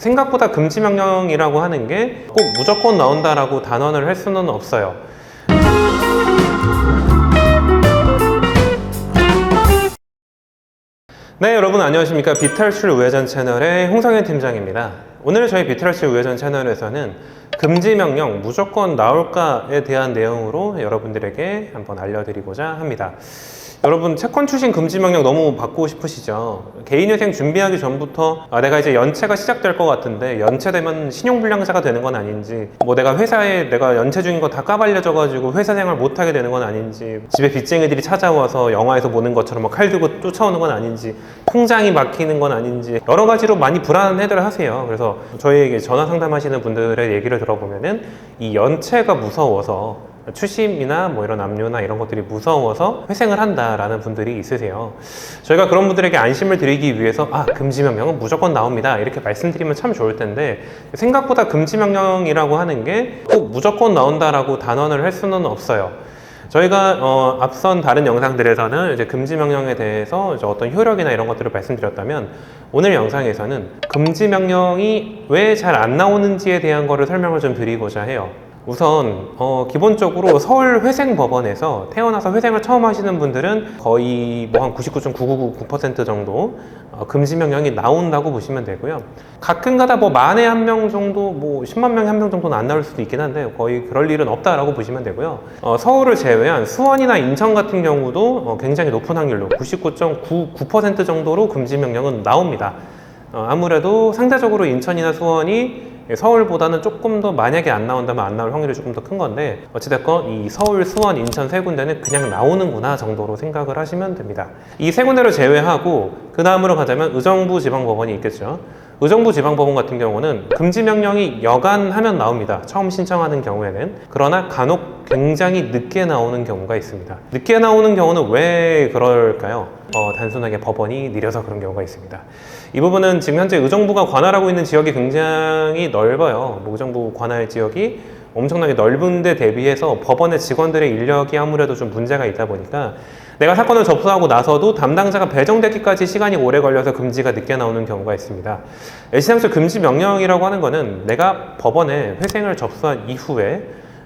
생각보다 금지 명령이라고 하는 게 꼭 무조건 나온다라고 단언을 할 수는 없어요. 네, 여러분 안녕하십니까. 비탈출 우회전 채널의 홍성현 팀장입니다. 오늘 저희 비탈출 우회전 채널에서는 금지 명령 무조건 나올까에 대한 내용으로 여러분들에게 한번 알려드리고자 합니다. 여러분 채권 출신 금지 명령 너무 받고 싶으시죠? 개인회생 준비하기 전부터 내가 이제 연체가 시작될 것 같은데 연체되면 신용불량자가 되는 건 아닌지, 내가 회사에 내가 연체 중인 거 다 까발려져 가지고 회사 생활 못하게 되는 건 아닌지, 집에 빚쟁이들이 찾아와서 영화에서 보는 것처럼 칼 들고 쫓아오는 건 아닌지, 통장이 막히는 건 아닌지 여러 가지로 많이 불안해들 하세요. 그래서 저희에게 전화 상담하시는 분들의 얘기를 들어보면은 이 연체가 무서워서, 추심이나 이런 압류나 이런 것들이 무서워서 회생을 한다라는 분들이 있으세요. 저희가 그런 분들에게 안심을 드리기 위해서 금지 명령은 무조건 나옵니다 이렇게 말씀드리면 참 좋을 텐데, 생각보다 금지 명령이라고 하는 게 꼭 무조건 나온다라고 단언을 할 수는 없어요. 저희가 앞선 다른 영상들에서는 이제 금지 명령에 대해서 이제 어떤 효력이나 이런 것들을 말씀드렸다면, 오늘 영상에서는 금지 명령이 왜 잘 안 나오는지에 대한 거를 설명을 좀 드리고자 해요. 우선 기본적으로 서울 회생법원에서 태어나서 회생을 처음 하시는 분들은 거의 한 99.9999% 정도 금지 명령이 나온다고 보시면 되고요. 가끔가다 만에 한 명 정도, 10만 명에 한 명 정도는 안 나올 수도 있긴 한데 거의 그럴 일은 없다라고 보시면 되고요. 서울을 제외한 수원이나 인천 같은 경우도 굉장히 높은 확률로 99.99% 정도로 금지 명령은 나옵니다. 아무래도 상대적으로 인천이나 수원이 서울보다는 조금 더, 만약에 안 나온다면 안 나올 확률이 조금 더 큰 건데, 어찌됐건 이 서울, 수원, 인천 세 군데는 그냥 나오는구나 정도로 생각을 하시면 됩니다. 이 세 군데를 제외하고 그 다음으로 가자면 의정부 지방법원이 있겠죠. 의정부 지방법원 같은 경우는 금지 명령이 여간하면 나옵니다. 처음 신청하는 경우에는. 그러나 간혹 굉장히 늦게 나오는 경우가 있습니다. 늦게 나오는 경우는 왜 그럴까요? 단순하게 법원이 느려서 그런 경우가 있습니다. 이 부분은 지금 현재 의정부가 관할하고 있는 지역이 굉장히 넓어요. 의정부 관할 지역이 엄청나게 넓은 데 대비해서 법원의 직원들의 인력이 아무래도 좀 문제가 있다 보니까 내가 사건을 접수하고 나서도 담당자가 배정되기까지 시간이 오래 걸려서 금지가 늦게 나오는 경우가 있습니다. 애시당초 금지 명령이라고 하는 거는 내가 법원에 회생을 접수한 이후에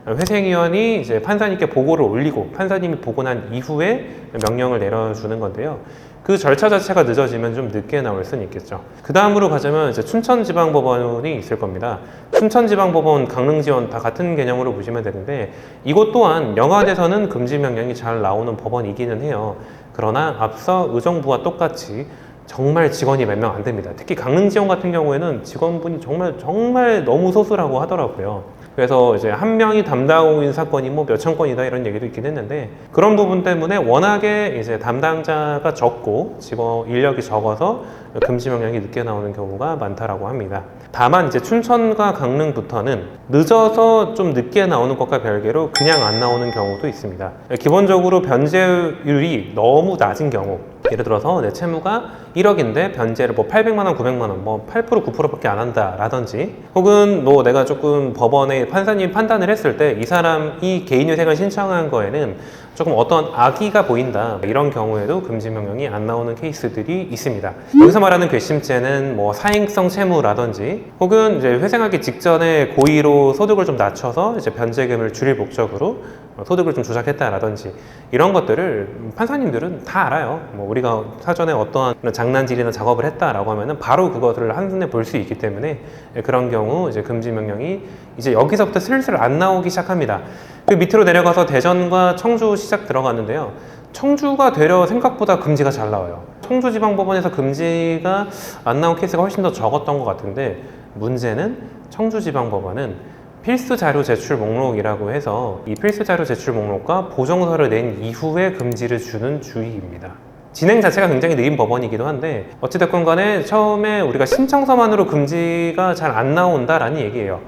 회생위원이 이제 판사님께 보고를 올리고 판사님이 보고 난 이후에 명령을 내려주는 건데요. 그 절차 자체가 늦어지면 좀 늦게 나올 수는 있겠죠. 그 다음으로 가자면 이제 춘천지방법원이 있을 겁니다. 춘천지방법원, 강릉지원 다 같은 개념으로 보시면 되는데, 이곳 또한 영화에서는 금지 명령이 잘 나오는 법원이기는 해요. 그러나 앞서 의정부와 똑같이 정말 직원이 몇 명 안 됩니다. 특히 강릉지원 같은 경우에는 직원분이 정말 너무 소수라고 하더라고요. 그래서 이제 한 명이 담당인 사건이 몇천 건이다 이런 얘기도 있긴 했는데, 그런 부분 때문에 워낙에 이제 담당자가 적고 직원 인력이 적어서 금지 명령이 늦게 나오는 경우가 많다라고 합니다. 다만 이제 춘천과 강릉부터는 늦어서 좀 늦게 나오는 것과 별개로 그냥 안 나오는 경우도 있습니다. 기본적으로 변제율이 너무 낮은 경우, 예를 들어서 내 채무가 1억인데 변제를 800만 원, 900만 원, 8%, 9%밖에 안 한다 라든지, 혹은 내가 조금 법원에 판사님이 판단을 했을 때 이 사람이 개인회생을 신청한 거에는 조금 어떤 악의가 보인다, 이런 경우에도 금지 명령이 안 나오는 케이스들이 있습니다. 여기서 말하는 괘씸죄는 사행성 채무라든지, 혹은 이제 회생하기 직전에 고의로 소득을 좀 낮춰서 이제 변제금을 줄일 목적으로 소득을 좀 조작했다라든지, 이런 것들을 판사님들은 다 알아요. 우리가 사전에 어떠한 장난질이나 작업을 했다라고 하면은 바로 그것을 한눈에 볼 수 있기 때문에, 그런 경우 이제 금지 명령이 이제 여기서부터 슬슬 안 나오기 시작합니다. 그 밑으로 내려가서 대전과 청주 시작 들어갔는데요. 청주가 되려 생각보다 금지가 잘 나와요. 청주지방법원에서 금지가 안 나온 케이스가 훨씬 더 적었던 것 같은데, 문제는 청주지방법원은 필수 자료 제출 목록이라고 해서 이 필수 자료 제출 목록과 보정서를 낸 이후에 금지를 주는 주의입니다. 진행 자체가 굉장히 느린 법원이기도 한데, 어찌됐건 간에 처음에 우리가 신청서만으로 금지가 잘 안 나온다라는 얘기예요.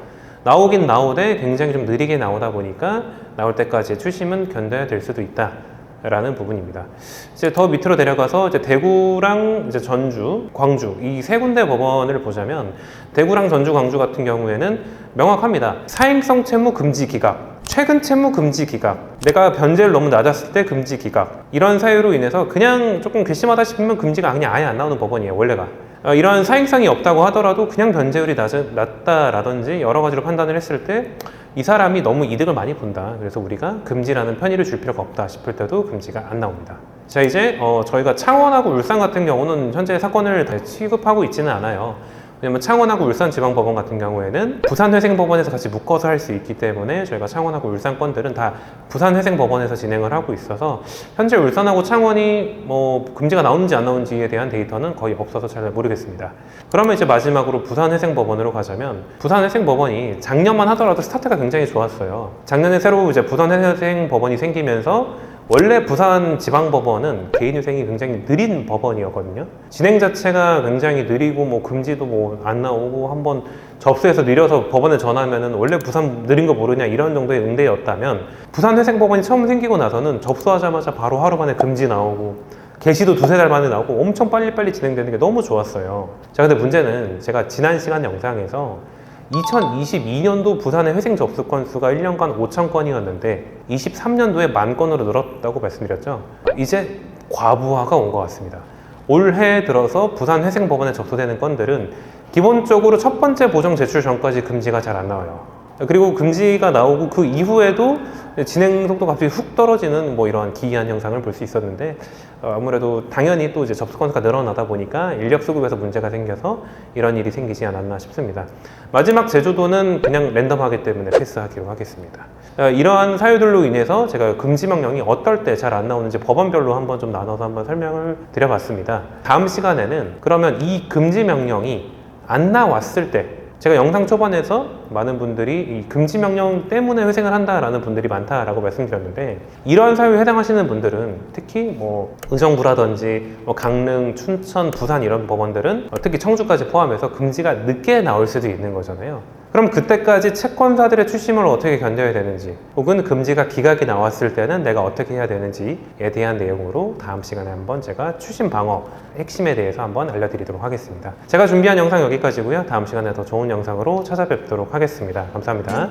나오긴 나오되 굉장히 좀 느리게 나오다 보니까 나올 때까지의 추심은 견뎌야 될 수도 있다 라는 부분입니다. 이제 더 밑으로 내려가서 이제 대구랑 이제 전주, 광주 이 세 군데 법원을 보자면, 대구랑 전주, 광주 같은 경우에는 명확합니다. 사행성 채무 금지 기각, 최근 채무 금지 기각, 내가 변제를 너무 낮았을 때 금지 기각, 이런 사유로 인해서 그냥 조금 괘씸하다 싶으면 금지가 그냥 아예 안 나오는 법원이에요, 원래가. 이러한 사행성이 없다고 하더라도 그냥 변제율이 낮다라든지 여러 가지로 판단을 했을 때 이 사람이 너무 이득을 많이 본다. 그래서 우리가 금지라는 편의를 줄 필요가 없다 싶을 때도 금지가 안 나옵니다. 자, 이제 저희가 창원하고 울산 같은 경우는 현재 사건을 다 취급하고 있지는 않아요. 왜냐면 창원하고 울산지방법원 같은 경우에는 부산회생법원에서 같이 묶어서 할 수 있기 때문에 저희가 창원하고 울산 건들은 다 부산회생법원에서 진행을 하고 있어서 현재 울산하고 창원이 뭐 금지가 나오는지 안 나오는지에 대한 데이터는 거의 없어서 잘 모르겠습니다. 그러면 이제 마지막으로 부산회생법원으로 가자면 부산회생법원이 작년만 하더라도 스타트가 굉장히 좋았어요. 작년에 새로 이제 부산회생법원이 생기면서 원래 부산지방법원은 개인위생이 굉장히 느린 법원이었거든요. 진행 자체가 굉장히 느리고 뭐 금지도 뭐 안 나오고 한번 접수해서 느려서 법원에 전화하면은 원래 부산 느린 거 모르냐 이런 정도의 응대였다면 부산회생법원이 처음 생기고 나서는 접수하자마자 바로 하루 만에 금지 나오고 게시도 두세 달 만에 나오고 엄청 빨리빨리 진행되는 게 너무 좋았어요. 자, 근데 문제는 제가 지난 시간 영상에서 2022년도 부산의 회생 접수 건수가 1년간 5천 건이었는데 23년도에 10,000건으로 늘었다고 말씀드렸죠. 이제 과부하가 온 것 같습니다. 올해 들어서 부산회생법원에 접수되는 건들은 기본적으로 첫 번째 보정 제출 전까지 금지가 잘 안 나와요. 그리고 금지가 나오고 그 이후에도 진행 속도가 갑자기 훅 떨어지는 뭐 이러한 기이한 현상을 볼 수 있었는데 아무래도 당연히 또 이제 접수 건수가 늘어나다 보니까 인력 수급에서 문제가 생겨서 이런 일이 생기지 않았나 싶습니다. 마지막 제주도는 그냥 랜덤하기 때문에 패스하기로 하겠습니다. 이러한 사유들로 인해서 제가 금지 명령이 어떨 때 잘 안 나오는지 법원별로 한번 좀 나눠서 한번 설명을 드려봤습니다. 다음 시간에는 그러면 이 금지 명령이 안 나왔을 때 제가 영상 초반에서 많은 분들이 이 금지 명령 때문에 회생을 한다라는 분들이 많다라고 말씀드렸는데 이러한 사유에 해당하시는 분들은 특히 뭐 의정부라든지 뭐 강릉, 춘천, 부산 이런 법원들은 특히 청주까지 포함해서 금지가 늦게 나올 수도 있는 거잖아요. 그럼 그때까지 채권사들의 추심을 어떻게 견뎌야 되는지 혹은 금지가 기각이 나왔을 때는 내가 어떻게 해야 되는지에 대한 내용으로 다음 시간에 한번 제가 추심 방어 핵심에 대해서 한번 알려드리도록 하겠습니다. 제가 준비한 영상 여기까지고요. 다음 시간에 더 좋은 영상으로 찾아뵙도록 하겠습니다. 감사합니다.